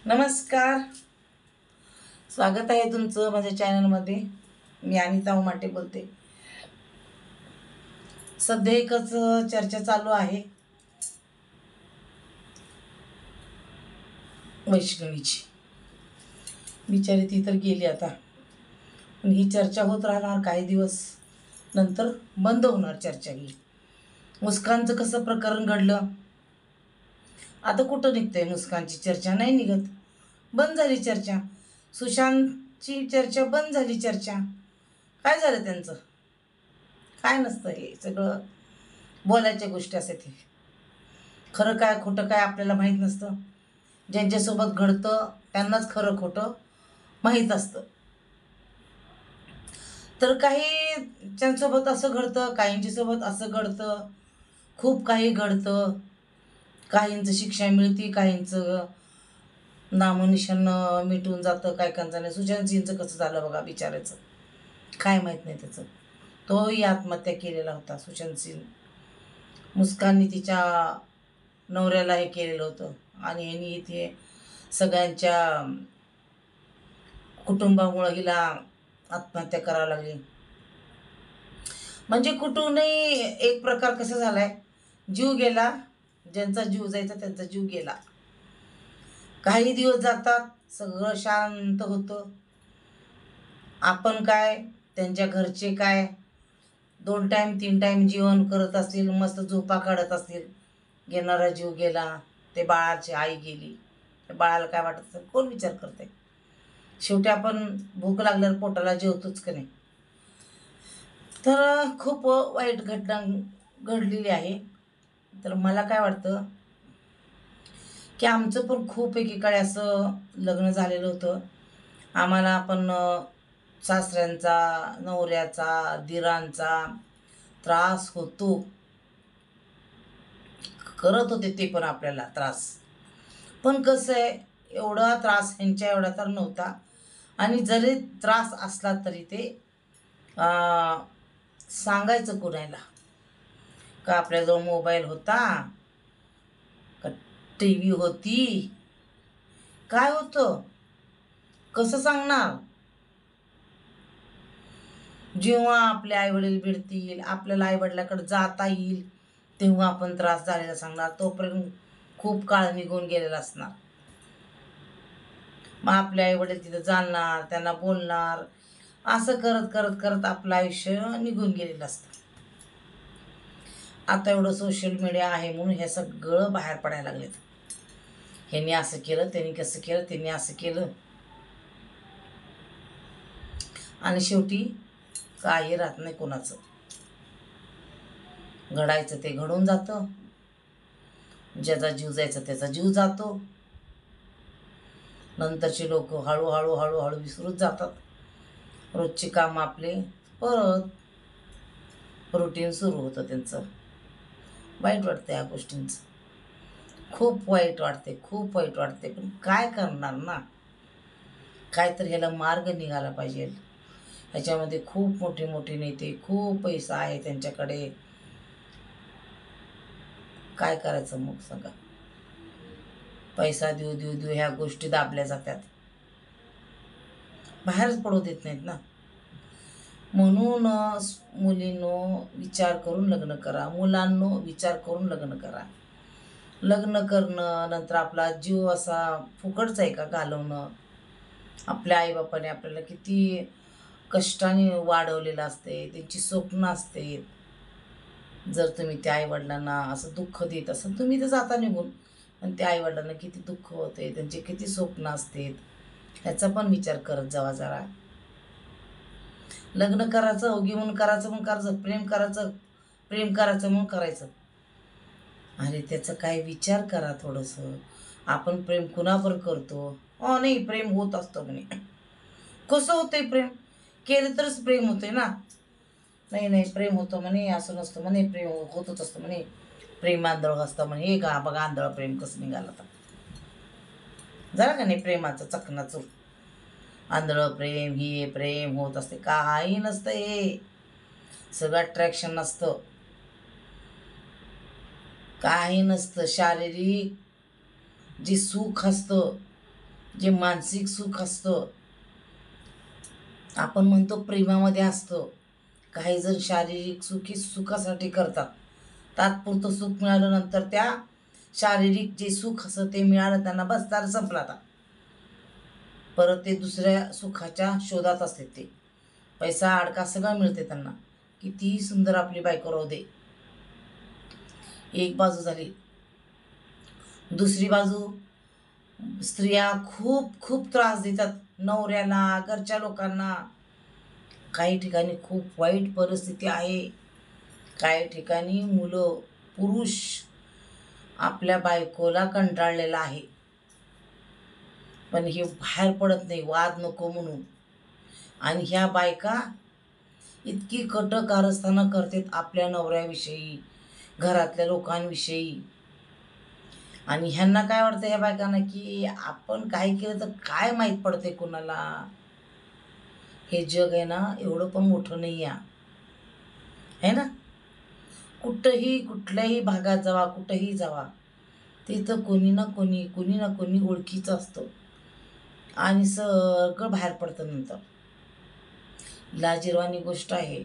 नमस्कार. स्वागत आहे तुमचं माझ्या चॅनलमध्ये. मी अनिता उमाटे बोलते. सध्या एकच चर्चा चालू आहे वैष्णवीची. बिचारी ती तर गेली आता, पण ही चर्चा होत राहणार काही दिवस, नंतर बंद होणार चर्चा ही. मुस्कानचं कसं प्रकरण घडलं, आता कुठं निघतंय मुस्कानची चर्चा? नाही निघत, बंद झाली चर्चा. सुशांतची चर्चा बंद झाली चर्चा. काय झालं त्यांचं? काय नसतं, हे सगळं बोलायच्या गोष्टी असतात. हे खरं काय खोटं काय आपल्याला माहीत नसतं. ज्यांच्यासोबत घडतं त्यांनाच खरं खोटं माहीत असतं. तर काहींच्यासोबत असं घडतं, काहींच्यासोबत असं घडतं, खूप काही घडतं. काहींचं शिक्षा मिळते, काहींचं नामनिशाण मिटून जातं, काय नाही. सुशांतजींचं कसं झालं बघा बिचारायचं, काय माहीत नाही त्याचं. तोही आत्महत्या केलेला होता सुशांत सिंग. मुस्काननी तिच्या नवऱ्याला हे केलेलं होतं आणि यांनी इथे सगळ्यांच्या कुटुंबामुळं हिला आत्महत्या करावी लागली. म्हणजे कुठूनही एक प्रकार कसा झालाय, जीव गेला, ज्यांचा जीव जायचा त्यांचा जीव गेला. काही दिवस जातात, सगळं शांत होतं. आपण काय, त्यांच्या घरचे काय, 2 टाईम 3 टाईम जेवण करत असतील, मस्त झोपा काढत असतील. घेणारा जीव गेला, ते बाळाची आई गेली, त्या बाळाला काय वाटत असेल, कोण विचार करते? शेवटी आपण भूक लागल्यावर पोटाला जेवतोच का नाही. तर खूप वाईट घटना घडलेली आहे. तर मला काय वाटतं की आमचं पण खूप एकीकडे असं लग्न झालेलं होतं. आम्हाला पण सासऱ्यांचा, नवऱ्याचा, दिरांचा त्रास होतो, करत होते ते पण आपल्याला त्रास. पण कसं आहे, एवढा त्रास ह्यांच्या एवढा तर नव्हता. आणि जरी त्रास असला तरी ते सांगायचं कोणाला? का आपल्याजवळ मोबाईल होता, का टी व्ही होती, काय होतं, कसं सांगणार? जेव्हा आपले आईवडील भेटतील, आपल्याला आईवडिलाकडे जाता येईल, तेव्हा आपण त्रास झालेला सांगणार. तोपर्यंत खूप काळ निघून गेलेला असणार. मग आपले आईवडील तिथं जाणार, त्यांना बोलणार, असं करत करत करत आपलं आयुष्य निघून गेलेलं असतं. आता एवढं सोशल मीडिया आहे म्हणून हे सगळं बाहेर पडायला लागलेत. ह्यांनी असं केलं, त्यांनी कसं केलं, त्यांनी असं केलं, आणि शेवटी काही राहत नाही कोणाचं. घडायचं ते घडून जातं, ज्याचा जीव जायचा त्याचा जीव जातो. नंतरचे लोक हळूहळू हळूहळू विसरून जातात. रोजचे काम आपले परत रुटीन सुरू होतं त्यांचं. वाईट वाटतं या गोष्टींचं, खूप वाईट वाटते, खूप वाईट वाटते. पण काय करणार ना, काय तर ह्याला मार्ग निघाला पाहिजे. ह्याच्यामध्ये खूप मोठे मोठे नेते, खूप पैसा आहे त्यांच्याकडे. काय करायचं मग सांगा? पैसा देऊ देऊ देऊ ह्या गोष्टी दाबल्या जातात, बाहेरच पडू देत नाहीत ना. म्हणून मुलींनो विचार करून लग्न करा, मुलांनो विचार करून लग्न करा. लग्न करणं नंतर आपला जीव असा फुकटचा आहे का घालवणं? आपल्या आईबापाने आपल्याला किती कष्टाने वाढवलेलं असते, त्यांची स्वप्न असते. जर तुम्ही त्या आईवडिलांना असं दुःख देत असाल, तुम्ही तर जाता निघून, पण त्या आईवडिलांना किती दुःख होते, त्यांचे किती स्वप्न असतात, ह्याचा पण विचार करत जावा जरा. लग्न करायचं ओगी म्हणून करायचं म्हणून करायचं, प्रेम करायचं म्हणून करायचं. अरे त्याचा काय विचार करा थोडंसं. आपण प्रेम कुणावर करतो? नाही प्रेम होत असतं म्हणे. कसं होतंय प्रेम? केलं तरच प्रेम होतंय ना. नाही नाही प्रेम होतं म्हणे, असं नसतं म्हणे, प्रेम होतच असतं म्हणे, प्रेम आंधळ असतं म्हणे. हे का बघा आंधळ प्रेम कसं निघालं आता. जरा का नाही प्रेमाचं चकनाचूर. आंधळ प्रेम, हे प्रेम होत असते, काही नसतं. हे सगळं अट्रॅक्शन नसतं, काही नसतं. शारीरिक जे सुख असतं जे मानसिक सुख असतं, आपण म्हणतो प्रेमामध्ये असतं. काही जण शारीरिक सुखासाठी करतात. तात्पुरतं सुख मिळालं, नंतर त्या शारीरिक जे सुख असतं ते मिळालं त्यांना, बस तर संपला आता. परत ते दुसऱ्या सुखाच्या शोधात असते. ते पैसा अडका सगळं मिळते त्यांना. कितीही सुंदर आपली बायको राहू दे. एक बाजू झाली. दुसरी बाजू, स्त्रिया खूप खूप त्रास देतात नवऱ्याला, घरच्या लोकांना. काही ठिकाणी खूप वाईट परिस्थिती आहे. काही ठिकाणी मुलं, पुरुष आपल्या बायकोला कंटाळलेला आहे, पण हे बाहेर पडत नाही, वाद नको म्हणून. आणि ह्या बायका इतकी कारस्थानं करतात आपल्या नवऱ्याविषयी, घरातल्या लोकांविषयी. आणि ह्यांना काय वाटतं ह्या बायकांना, की आपण काय केलं तर काय माहीत पडते कुणाला. हे जग आहे ना एवढं पण मोठं नाही आहे ना. कुठंही कुठल्याही भागात जावा, कुठंही जावा, तिथं कोणी ना कोणी ओळखीचं असतं आणि सगळं बाहेर पडतं नंतर. लाजिरवाणी गोष्ट आहे.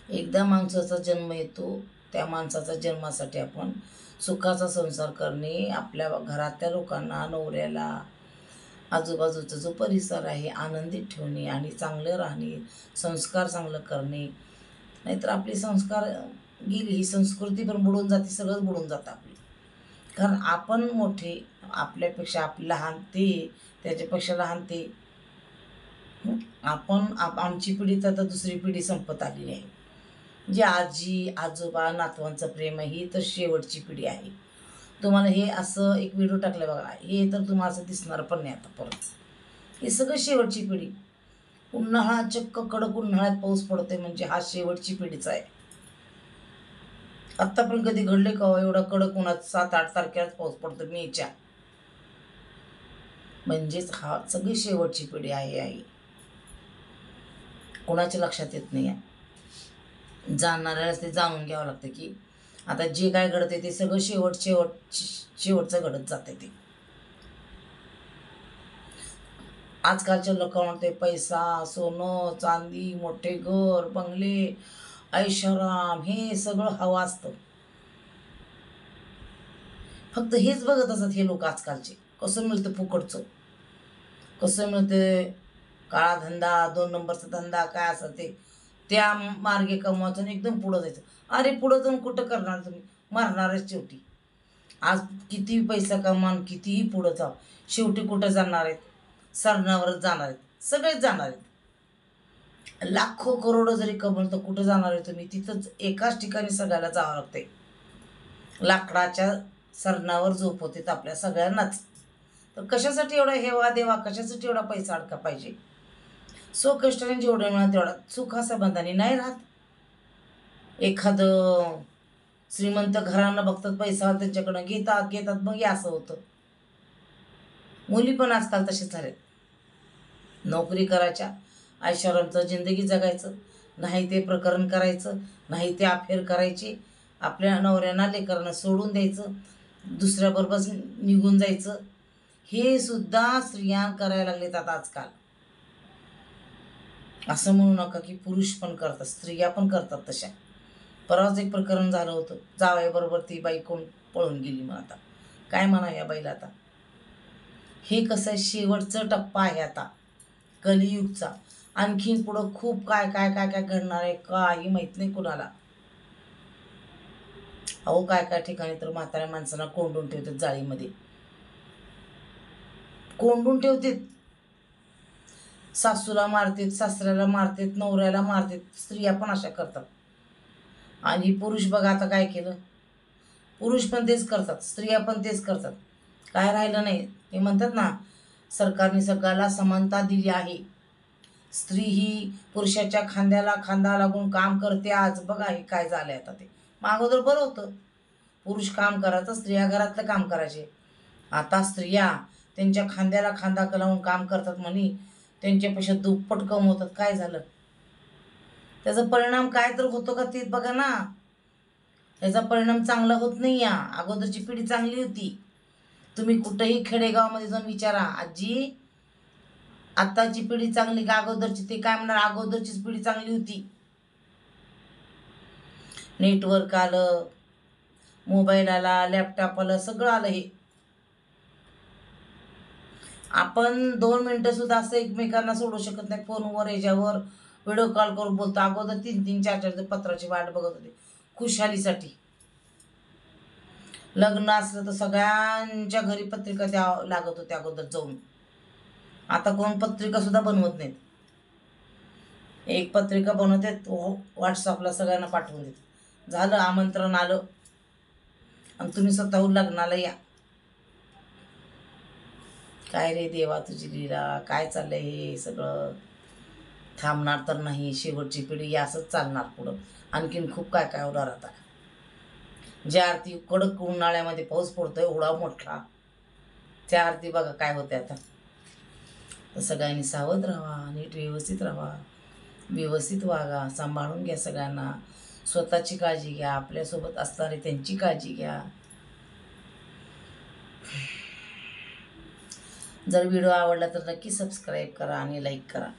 एकदा माणसाचा जन्म येतो, त्या माणसाचा जन्मासाठी आपण सुखाचा संसार करणे, आपल्या घरातल्या लोकांना, नवऱ्याला, आजूबाजूचा जो परिसर आहे आनंदित ठेवणे आणि चांगलं राहणे, संस्कार चांगलं करणे. नाहीतर आपले संस्कार गेली, ही संस्कृती पण बुडून जाते, सगळंच बुडून जातं आपली. कारण आपण मोठे, आपल्यापेक्षा लहान ते, त्याच्यापेक्षा लहान ते. आमची पिढी तर दुसरी पिढी संपत आलेली आहे. जे आजी आजोबा नातवांचं प्रेम आहे, ही तर शेवटची पिढी आहे. तुम्हाला हे असं एक व्हिडिओ टाकलं बघा, हे तर तुम्हाला असं दिसणार पण नाही आता परत. हे सगळं शेवटची पिढी. उन्हाळा, चक्क कडक उन्हाळ्यात पाऊस पडतोय म्हणजे हा शेवटची पिढीचा आहे. आत्ता पण कधी घडले का एवढा कडक उन्हात 7-8 तारखेलाच पाऊस पडतो मेच्या. म्हणजेच हा सगळी शेवटची पिढी आहे. कोणाच्या लक्षात येत नाही आहे. जाणणाऱ्यालाच ते जाणून घ्यावं लागतं की आता जे काय घडते ते सगळं शेवटचं घडत जाते. ते आजकालच्या लोकांना ते पैसा, सोनं चांदी, मोठे घर बंगले, ऐषाराम, हे सगळं हवं असतं. फक्त हेच बघत असतात हे लोक आजकालचे. कसं मिळतं फुकटचं, कसं मिळतं काळा धंदा, 2 नंबरचा धंदा, काय असं ते त्या मार्गे कमवायचं आणि एकदम पुढं जायचं. अरे पुढं जाऊन कुठं करणार तुम्ही, मरणारच शेवटी. आज किती पैसा कमान, कितीही पुढं जाऊ, शेवटी कुठं जाणार आहेत, सरणावरच जाणार आहेत, सगळेच जाणार आहेत. लाखो करोडो जरी कमवलं तर कुठं जाणार आहे तुम्ही, तिथंच एकाच ठिकाणी सगळ्याला जावं लागते. लाकडाच्या सरणावर झोपवते आपल्या सगळ्यांनाच. तर कशासाठी एवढा हेवा देवा, कशासाठी एवढा पैसा अडका पाहिजे. कष्टाने जेवढं मिळालं तेवढा सुखासंबंधाने नाही राहत. एखादं श्रीमंत घरानं बघतात पैसा त्यांच्याकडं घेतात मग असं होतं. मुली पण आजकाल तसेच झालेत. नोकरी करायच्या, ऐषारामचं जिंदगी जगायचं, नाही ते प्रकरण करायचं, नाही ते अफेअर करायचे, आपल्या नवऱ्यांना लेकरांना सोडून द्यायचं, दुसऱ्याबरोबर निघून जायचं. हे सुद्धा स्त्रिया करायला लागलेत आता आजकाल. असं म्हणू नका की पुरुष पण करतात, स्त्रिया पण करतात तशा. परवाच एक प्रकरण झालं होतं, जावयाबरोबर ती बाई कोण पळून गेली. मग आता काय म्हणा या बाईला. आता हे कसं आहे, शेवटचा टप्पा आहे आता कलियुगचा. आणखीन पुढं खूप काय काय काय काय घडणार आहे काही माहीत नाही कुणाला. अहो काय काय ठिकाणी तर म्हाताऱ्या माणसांना कोंडून ठेवतात, जाळीमध्ये कोंडून ठेवतात. सासूला मारतात, सासऱ्याला मारतात, नवऱ्याला मारतात. स्त्रिया पण अशा करतात. आणि पुरुष बघा आता काय केलं, पुरुष पण तेच करतात, स्त्रिया पण तेच करतात. काय राहिलं नाही. ते म्हणतात ना, सरकारने सगळ्याला समानता दिली आहे. स्त्री ही पुरुषाच्या खांद्याला खांदा लागून काम करते. आज बघा हे काय झालंय आता. ते अगोदर बरं होतं, पुरुष काम करायचं, स्त्रिया घरातलं काम करायचे. आता स्त्रिया त्यांच्या खांद्याला खांदा लावून काम करतात म्हणे, त्यांच्यापेक्षा दुप्पट कमवतात. काय झालं त्याचा परिणाम काय तर होतो का ते बघा ना. त्याचा परिणाम चांगला होत नाही. या अगोदरची पिढी चांगली होती. तुम्ही कुठेही खेडेगावामध्ये जाऊन विचारा, आजी आत्ताची पिढी चांगली का अगोदरची? ते काय म्हणणार, अगोदरचीच पिढी चांगली होती. नेटवर्क आलं, मोबाईल आला, लॅपटॉप आलं, सगळं आलं. हे आपण 2 मिनटं सुद्धा असं एकमेकांना सोडू शकत नाही. फोनवर याच्यावर व्हिडिओ कॉल करून बोलतो. अगोदर 3-3, 4-4 पत्राची वाट बघत होते खुशालीसाठी. लग्न असलं तर सगळ्यांच्या घरी पत्रिका द्यावं लागत होती अगोदर जाऊन. आता कोण पत्रिका सुद्धा बनवत नाहीत. एक पत्रिका बनवतात, व्हॉट्सअपला सगळ्यांना पाठवून देतात. झालं, आमंत्रण आलं आणि तुम्ही स्वतःहून लग्नाला या. काय रे देवा तुझी लीला, काय चाललंय हे सगळं? थांबणार तर नाही. शेवटची पिढी असंच चालणार पुढं. आणखीन खूप काय काय होणार आता. ज्या आरती कडक उन्हाळ्यामध्ये पाऊस पडतोय एवढा मोठा, त्या आरती बघा काय होते आता. तर सगळ्यांनी सावध राहा, नीट व्यवस्थित राहा, व्यवस्थित वागा, सांभाळून घ्या सगळ्यांना. स्वतःची काळजी घ्या, आपल्यासोबत असणारे त्यांची काळजी घ्या. जर व्हिडिओ आवडला तर नक्की सबस्क्राईब करा आणि लाईक करा.